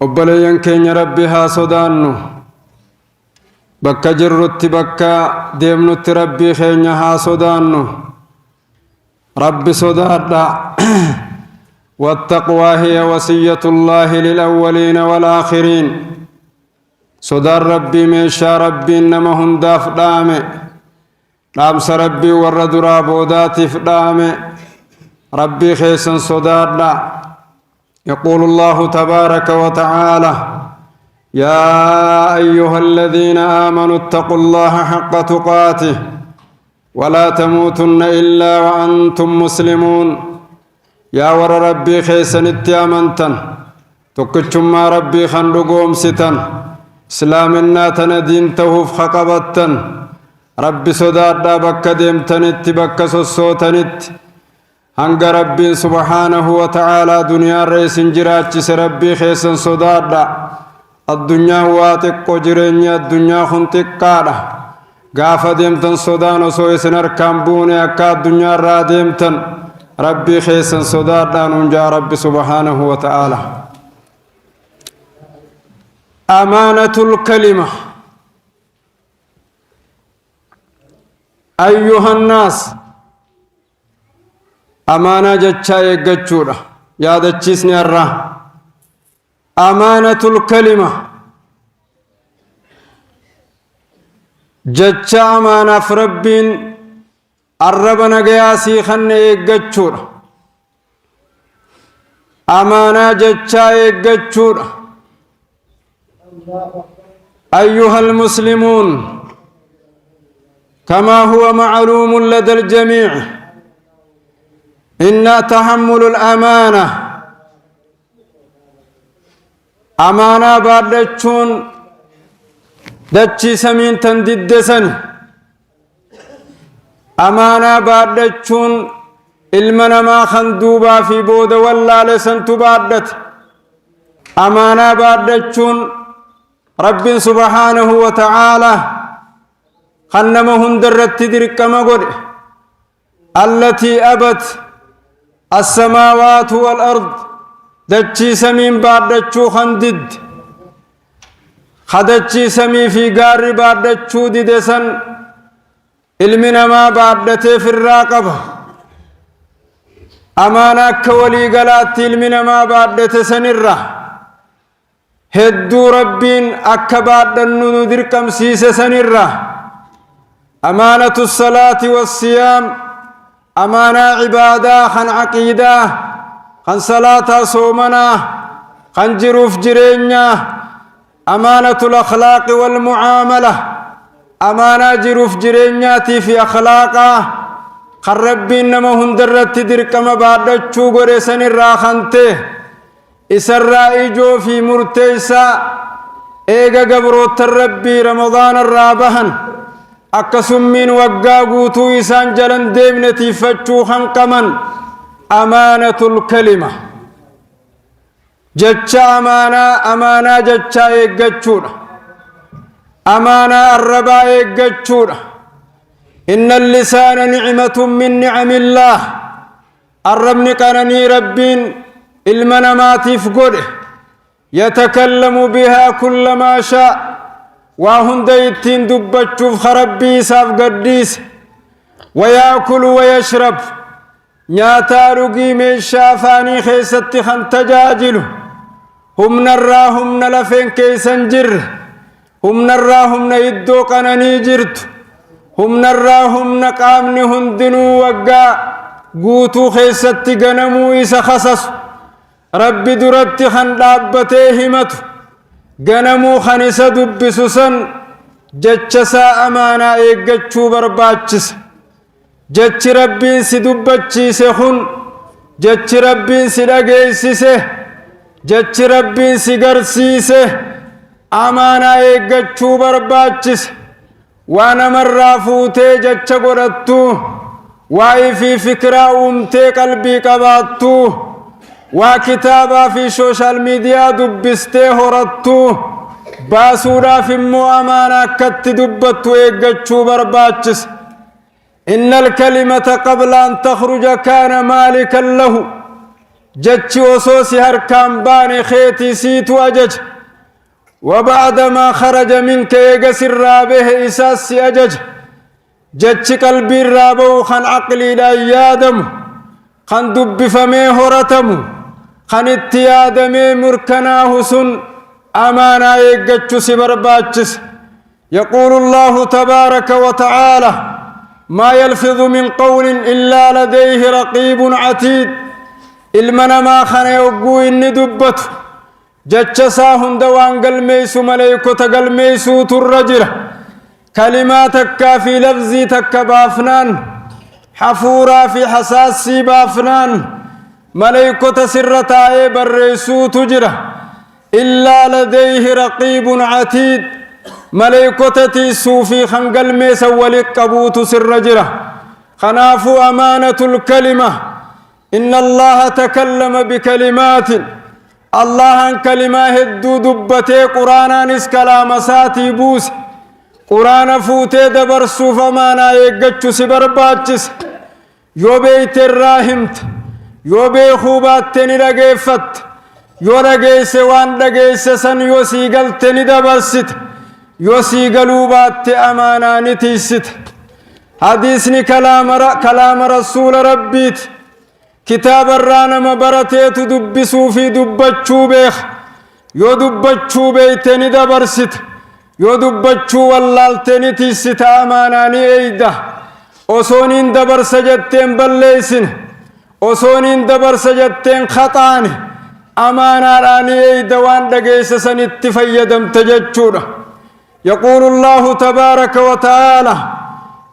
وبلين كين ربها صدانو بكا جرت بكا ديمنت ربي خينها صدانو ربي صدادا والتقوى هي وصية الله للأولين والآخرين صدار ربي ميشا ربي إنما هنداف دامي رابس ربي ورد رابوداتي فدامي ربي خيسا صدادا يقول الله تبارك وتعالى يا أيها الذين آمنوا اتقوا الله حق تقاته ولا تموتن إلا وأنتم مسلمون يا ور ربي خيسن اتيامنتن تكتشم ما ربي خندقوم ستن اسلامنا تندين توف خقبتن ربي صداد بك ديمتنت بك سوسوتنت هنگ ربي سبحانه وتعالى دنيا رئيس جراجس ربي خيسن صداد الدنيا واتق جرينيا الدنيا خنتق قادة غافة ديمتن صدان وسويسن اركامبون اكا الدنيا را ديمتن ربي خيسن صداد ننجا ربي سبحانه وتعالى أمانة الكلمة أيها الناس أمانة جتشا يقجورة يا دتشيسني الرا أمانة الكلمة جتشا أمانة فربين الربنا قياسي خن يقجورة أمانة جتشا يقجورة أيها المسلمون كما هو معلوم لدى الجميع إن تحمل الأمانة أمانة باردتشون دتشي سمين تنددسن أمانة باردتشون المنا ما خندوبا في بود ولا لسن تبادت أمانة باردتشون رب سبحانه وتعالى خنمهن درت درك مغد التي أبت السماوات والأرض دتشي سمين باردتشو خندد خدتشي سمي في قار باردتشو ددسن المنا ما باردته في الراقبة أمانا كولي قلات المنا ما باردته سنرة هدو ربين أكباد النونو دركم سيس سنرة أمانة الصلاة والصيام أمانة عبادة خن عقيدة خن صلاة صومنا خن جروف جرينيا أمانة الأخلاق والمعاملة أمانة جروف جرينياتي في أخلاقه خن ربين نما هندرت دركم بعد تشوغر سنرة خنته إسرائيجو في مرتيسا إيغا قبروت الربي رمضان الرابهن أكسمين وقاقوتو إسان جلن ديمنتي فتشو خنقمن أمانة الكلمة جتشا أمانة جتشا إيقاتشورا أمانة الربا إيقاتشورا إن اللسان نعمة من نعم الله الرب قنني ربين المنامات فقره يتكلم بها كل ما شاء وهنديتين دبتشوف خربي ساف قديس ويأكل ويشرب نياتارقي من شافاني خيست خنتجاجله هم نراهم نلفين كيسنجر هم نراهم نيدو قنني جرت هم نراهم نقامني هندنو وقا قوتو خيست قنمو إسا خصص ربي درت خندابته همته غنمو خنسا دبسوسن جچسا امانا ايغچو برباچس جچ ربين سي دبچيسه خن جچ ربين سي دغيسيسه جچ ربين سي غرسيسه امانا ايغچو برباچس وانا مرافوته جچ غرتو واي في فكرة أمتي قلبي قباتو وكتابا في سوشال ميديا دبستي هرتو باسورا في مؤامانا كت دبتو إيقاتشو برباتشس إن الكلمة قبل أن تخرج كان مالكا له جتش وصوصي هركان باني خيتي سيتو أجج وبعدما خرج منك يقسر رابه إساسي أجج جتش قلبي الرابو خان عقلي لا يادم خان دب فمي هرتم خان اتيادمي مركناه سن أمانا يقجش سبرباتش يقول الله تبارك وتعالى ما يلفظ من قول إلا لديه رقيب عتيد المنا ما خان يوقو إني دبت جتشسا هندوان قلميسو مليكو تقلميسو ترجرة كلماتك في لفظي تك بافنان حفورا في حساسي بافنان مليكو تسرتا بريسو تجرة إلا لديه رقيب عتيد مليكو تتيسو في خنقل ميسا ولقبوت سرجرة خنافو أمانة الكلمة إن الله تكلم بكلمات الله ان كلمة هدو دبتي قرآن نس كلام ساتي بوس قرآن فوتي دبرسو فمانا يقجو سبرباتشس يو بيت الراهمت يو بي خوبات تني رقيفت يو رقيس وان رقيس سن يو سيقل تني دبرست يو سيقلو بات أمانا نتيست حديثني كلام رسول ربيت كتاب الرانا مبرتيت دبسو في دبتشو بيخ يو دبتشو بيتني دبرست يو دبتشو واللالتني تيست آماناني ايدا وصونين دبر سجدتين بليسن وصونين دبر سجدتين خطاني أماناني ايدا وان دقيس سنت فيدم تججونا يقول الله تبارك وتعالى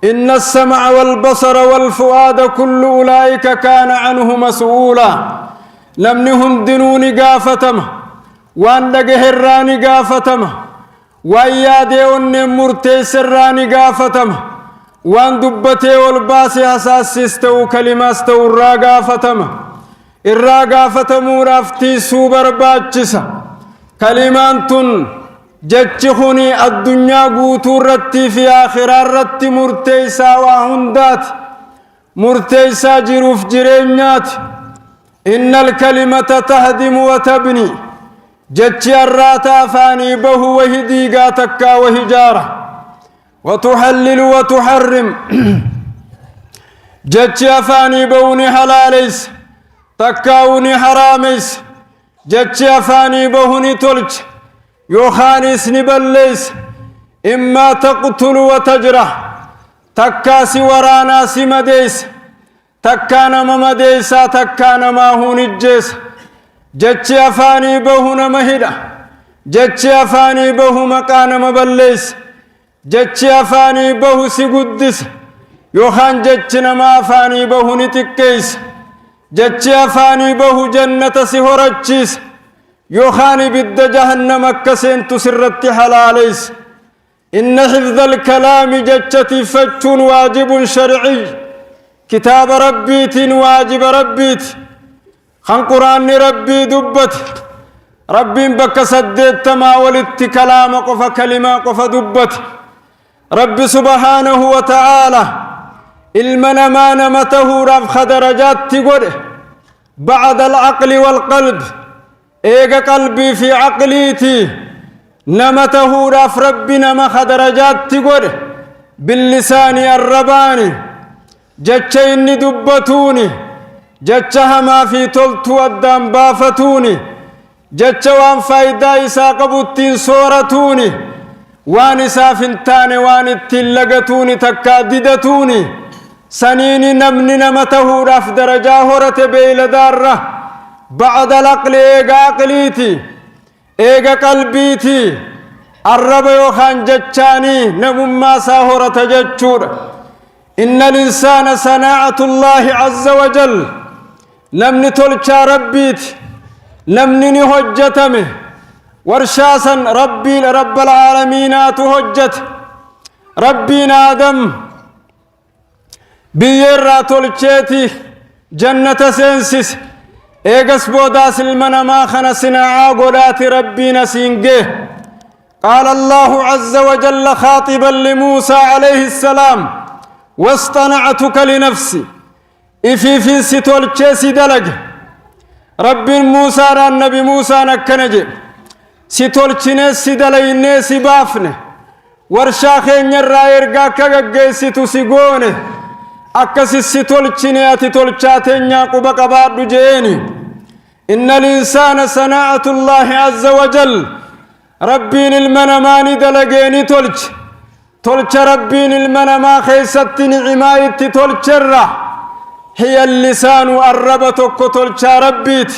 إن السمع والبصر والفؤاد كل أولئك كان عنه مسؤولا لم نهن دنوني قافتم وان دقهراني قافتم وإيادي أن مرتي سراني قافتم وان دبتي والباسي أساسيستو كلمة استو الراقافتم الراقافتم رافتي سوبر باتشسا كلمانتن جتشخني الدنيا قوتو رتي في آخر رتي مرتيسا وهندات مرتيسا جروف جرينيات إن الكلمة تهدم وتبني جتشي الراتا فاني به وهديقا تكا وهجارة وتحلل وتحرم جتشي فاني بوني حلاليس تكاوني حراميس جتشي فاني بهني تلج يوخانيس نبليس إما تقتل وتجرح تكاسي ورانا سمديس تكانا ممديسا تكانا ماهون الجيس جتشي أفاني بهنا مهدا جتشي أفاني به مكان مبليس جتشي أفاني به سيقدس يوخان جتشنا ما أفاني به نتكيس جتشي أفاني به جنة سهرتشيس يوخاني بد جهنم كسين تسرت حلاليس إن حفظ الكلام جتشتي فتش واجب شرعي كتاب ربيت واجب ربيت خان قرآن ربي دبت ربي بك سديت ما ولدت كلام قف كلمة قف دبت رب سبحانه وتعالى المن ما نمته رفخ درجات تقوله بعد العقل والقلب ايغا قلبي في عقليتي نمته رف ربنا ما درجات تقوله باللسان الرباني جتشيني دبتوني جتشها ما في تلتو الدم بافتوني جتشوان فايدا إسا قبوتين صورتوني وان إسا فنتاني وان التلقتوني تكاددتوني سنيني نمني نمته رف درجاه رتبيل داره بعد العقل إيغا عقليتي إيغا قلبيتي الرب يوخان جتشاني نمما ساهرة جتشور إن الإنسان صناعة الله عز وجل لم نتلقى ربيت لم نهجتمه ورشاسا ربي رب العالمين تهجت ربنا آدم بيرا تلقيتي جنة سينسس إيغس بوداس المنما خنسنا عاقلات ربنا سينجيه قال الله عز وجل خاطبا لموسى عليه السلام واصطنعتك لنفسي إفي في ستول تشيسي دلق رب موسى النبي موسى نكنجي ستولچنه سدلينه سبافنه ورشا خين الرايرغا كغغيسيتو سيغونه أكسي ستولچنه اتي تولچاتنيا قبا قبادو جيني إن الإنسان صناعة الله عز وجل ربين المنمان دلقيني تولچ ربين المنما خيست نعمايت تولچرة هي اللسان الربتك تولچ ربيت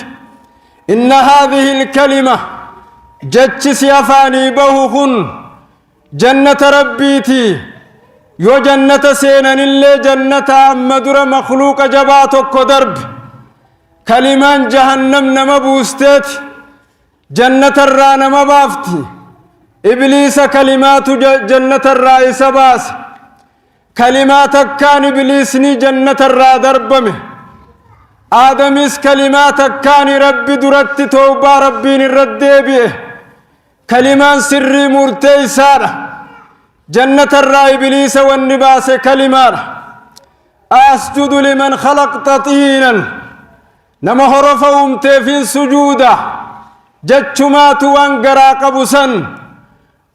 إن هذه الكلمة جتش سيفاني بهخن جنة ربيتي يو جنة سينن اللي جنة أمدر مخلوق جباتك درب كلمان جهنم نمبوستيت جنة الرانا مبافتي إبليس كلمات جنة الرائس باس كلماتك كان إبليسني جنة الرا دربمه آدميس كلماتك كان ربي درت توبة ربين الرد بيه كلمان سري مرتي سارة جنة الرا إبليس والنباس كلمان أسجد لمن خلقت طينا نما هرفهم تفين سجودا جتشمات وانقرا قبسا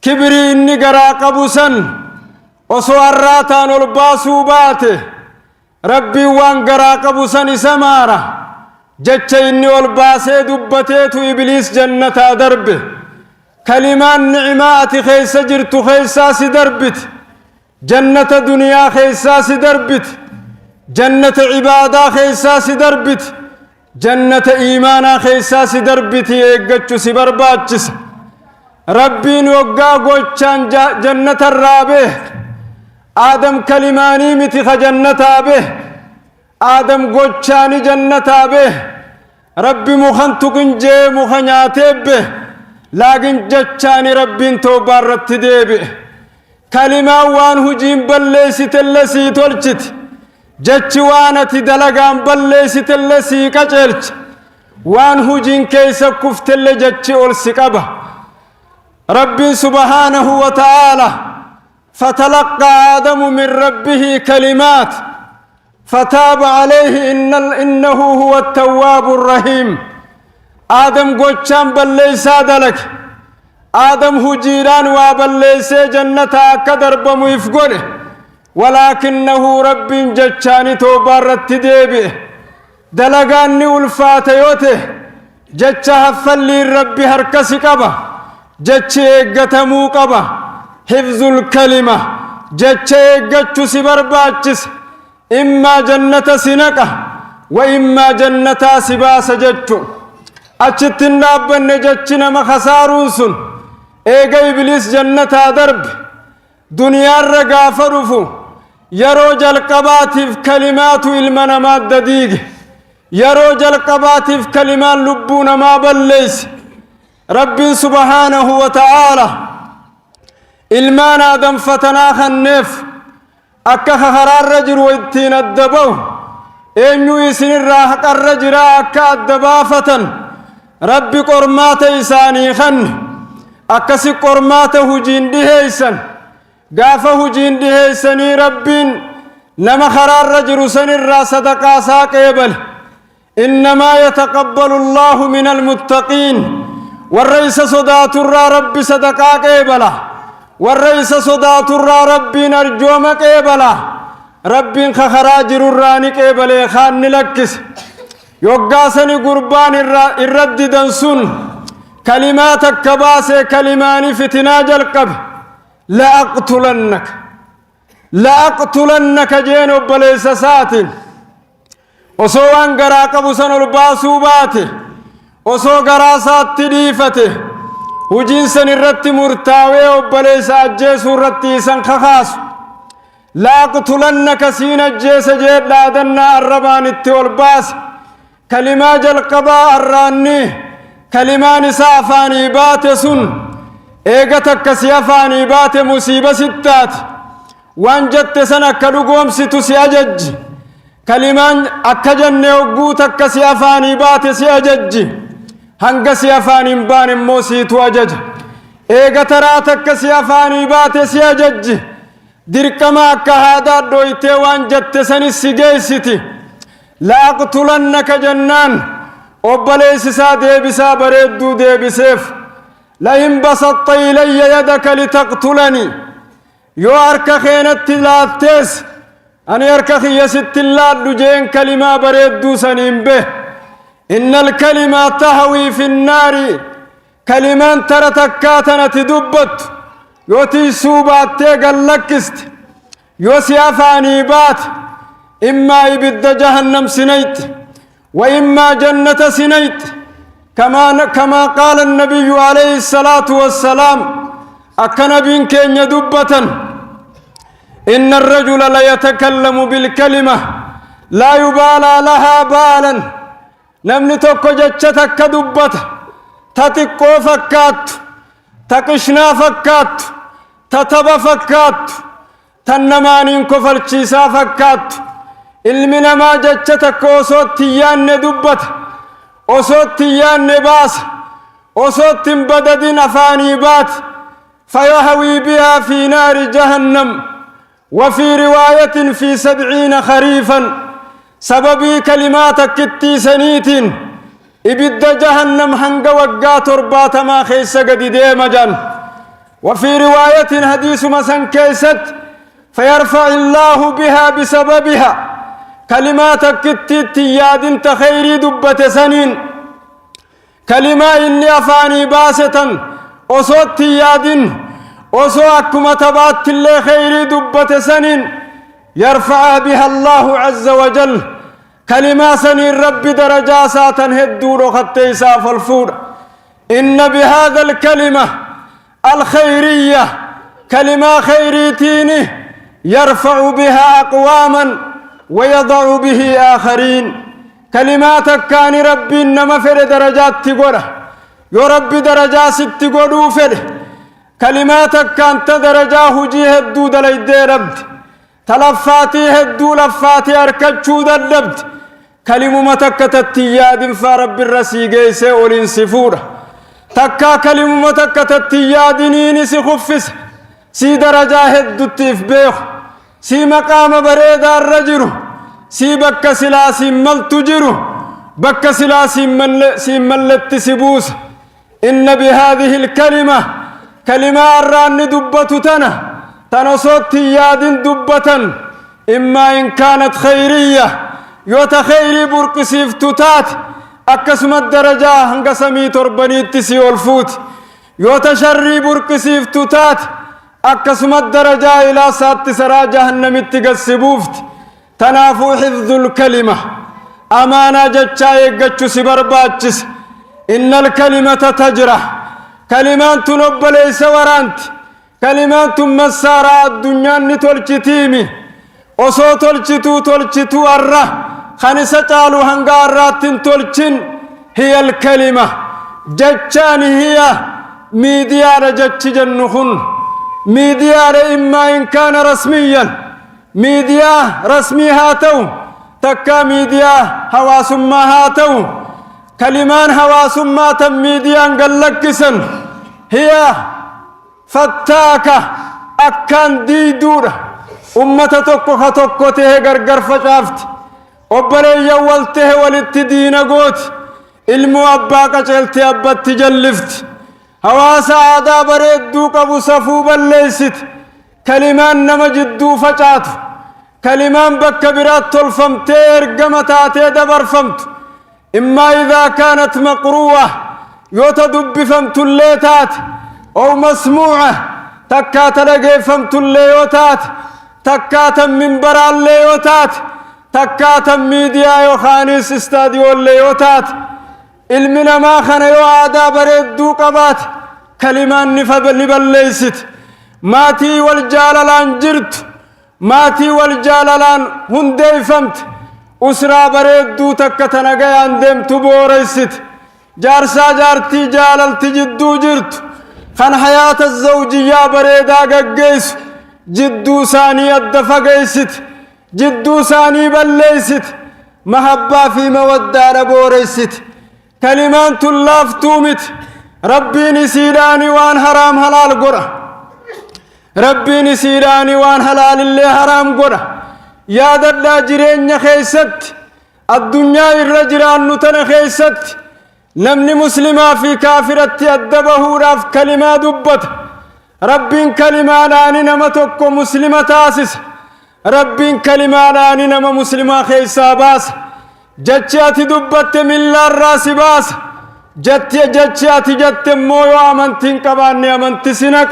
كبري إني قرا قبسا وصواراتان الباسو باته ربي وانقرا قبسا سمارة جتش إني والباسي دبتيتو إبليس جنة دربه كلمان نعمات خيس جرت خيساس دربت جنة دنيا خيساس دربت جنة عبادة خيساس دربت جنة إيمانا خيساس دربتي إيقاتشو سبرباتشس ربين وقا قوشان جنة الرابه آدم كلماني متخ جنة به آدم قوشاني جنة به ربي مخنتقن جي مخنياتي به لكن جتشاني ربين توبارت ديبه كلمة وان هجين بلسي تلسي تولشت جتشوانة دلقان بلسي تلسي كجلش وان هجين كيسا كفتل جتشي أولسكبه رب سبحانه وتعالى فتلقى آدم من ربه كلمات فتاب عليه إنه هو التواب الرحيم آدم قوشان بلسا دلك آدم هجيران وابلسي جنة كدر بميفقونه ولكنه رب جتشاني توبارت ديبه دلقاني والفاتيوته جتشها فلي ربي هركسي قبه جتشي ايقتمو قبه حفظ الكلمة جتشي ايقتشو سبرباتشس إما جنة سنقه وإما جنة سباس جتشو أجتن نابن جتشنا مخسارون سن ايقا إبليس جنة درب دنيا الرقافرفو يروج القباتف كلمات المنامات دديق يروج القباتف كلمان لبون ما بليس رب سبحانه وتعالى المان آدم فتناخ النف أكا خرار رجل ويتين الدبو إنو يسن الراحق الرجل أكا الدبافة رب قرمات إساني خن أكا سي قرماته جندهيسن قافه جندهيسني ربين نما خرار رجل سن الرا صدقا ساقيبل إنما يتقبل الله من المتقين والرئيس صدات الرا رب صدقا قيبلا والرئيس صدات الرا رب نرجوم قيبلا رب خخراجر الراني قيبلا خان لكس يوغاسني قربان الرد دنسون كلماتك كباسي كلماني فتناج القب لأقتلنك جينو بليس ساتن وسوان قراقب سنو الباسو باته وسو قراسات تديفته وجنسن الرت مرتاوي وبليس أجيس الرتي سنخخاس لأقتلنك سين الجيس جيد لادنا الربان التولباس كلمة جلقباء الراني كلمة نسافاني باتسن ايغتك سيافاني بات مصيبة ستات وانجت سنة كدقوم ستو سيأجج كلمان أكجن وقوتك سيافاني بات سيأجج هنگ سيافاني مبان موسي تواجج ايغتراتك سيافاني بات سيأجج دركما كهادا دويته وانجت سنة سيجيستي لأقتلنك جنان وبليس سادي بسا بريدو دي بسيف لئن بسطت إلي يدك لتقتلني يو أرك خينت لاتيس أن يرك خيست الله لجين كلمة بريدو سنين به إن الكلمة تهوي في النار كلمان ترى تكاتنا تدبت يوتي سوبات تيغل لكست يوسي أفاني بات إما يبد جهنم سنيت وإما جنة سنيت كما قال النبي عليه الصلاة والسلام أكن بين كين يدبة إن الرجل لا يتكلم بالكلمة لا يبالى لها بالا نمني توكو جتشتك دبة تتقو فكات تقشنا فكات تتبا فكات تنمانين كفر چيسا فكات علمنا ما جتشتك وصوت تيان دبة وصوت تيان باس وصوت بددين أفاني بات فيهوي بها في نار جهنم وفي رواية في 70 خريفا سببي كلماتك كتي سنيتين إبد جهنم هنگ وقا تربات ما خيس قد ديمجان وفي رواية حديث مسن كيست فيرفع الله بها بسببها كلماتك كتي تياد تخيري دبت سنين كلمة إني أفاني باسة وصوت تياد وصوكما تبات اللي خيري دبت سنين يرفع بها الله عز وجل كلمة سنين رب درجاسات هدور وخطيسا فالفور إن بهذا الكلمة الخيرية كلمة خيريتين يرفع بها أقواما ويضع به آخرين كلماتك كان ربي إنما فر درجات تقوله يا رب درجات ستقولوا فره كلماتك كانت درجاه جيه الدود ليدي ربد تلفاتي هدو لفاتي أركجو دلبد كلمة متكتت ياد فرب الرسيقي سيول سفورة تكا كلمة متكتت ياد نيني سخفس سي درجة هدو تفبيخ سي مقام بريد الرجل سي بك سلاسي مل تجرو بك سلاسي ملت سبوس إن بهذه الكلمة كلمة الران دبتتنا تنصت ياد دبة إما إن كانت خيرية يوتا خيري برقسيف تتات أكسم الدرجة هنگ سمي تربني تسي والفوت يوتا شري برقسيف تتات أكسم الدرجة إلى سات سرا جهنم اتقسبوفت تنافو حفظ الكلمة أمانا جتشا يقجو سبرباتشس إن الكلمة تجرح كلمات تنب ليس ورانت كلمات مسارة الدنيا نتولشتيمي وصو تولشتو الره خانسة تعالو هنغارات تولشن هي الكلمة جتشان هي ميديار جتش جنخن ميديار إما إن كان رسميا ميديا رسمي هاتو تكا ميديا حواس ما هاتو كلمان حواس ما تم ميديا انقلقسن هي فتاكة أكان دي دورة أمة توكو خطوكو تيه غرغر فشافت وبري يوالته والاتدين قوت ilmu abbaa qaceeltee abbatti jallifti hawaasa aadaa bareedduu qabu safuu balleessiti kalimaan nama jidduu facaatu kalimaan bakka biraatti tolfamtee ergama taatee dabarfamtu immaa idaa kaanat maqruu'a yoo ta dubbifamtullee taate oo masmuu'a takkaata dhageeffamtullee yoo taate takkaata minbaraallee yoo taate takkaata miidiyaa yookaanis istaadiyoollee yoo taate ilmi namaa kana yoo aadaa bareedduu qabaate kalimaan ni balleessiti maatii wal jaalalaan jirtu maatii wal jaalalaan hundeeffamte usraa bareedduu takka tanagayaan deemtu booreessiti jaarsaa jaartii jaalalti jidduu jirtu kan hayaata zawjiyyaa bareedaa gaggeessu jidduu isaanii adda fageessiti jidduu isaanii balleessiti mahabbaa fi mawaddaadha booreessiti كلمان تلاف تومت ربي نسيراني وان حرام حلال قرأ ربي نسيراني وان حلال اللي حرام قرأ يا دلا جرين خيست الدنيا الرجل نتنا خيست نمني مسلما في كافرة أدبه راف كلمة دبت رب كلمة ناني نمتك مسلمة تاسس رب كلمة ناني نم مسلمة خيسا باس جتشاتي دبت من الراس باس جت جتشاتي جت مويو أمنتين كباني أمنتي سنك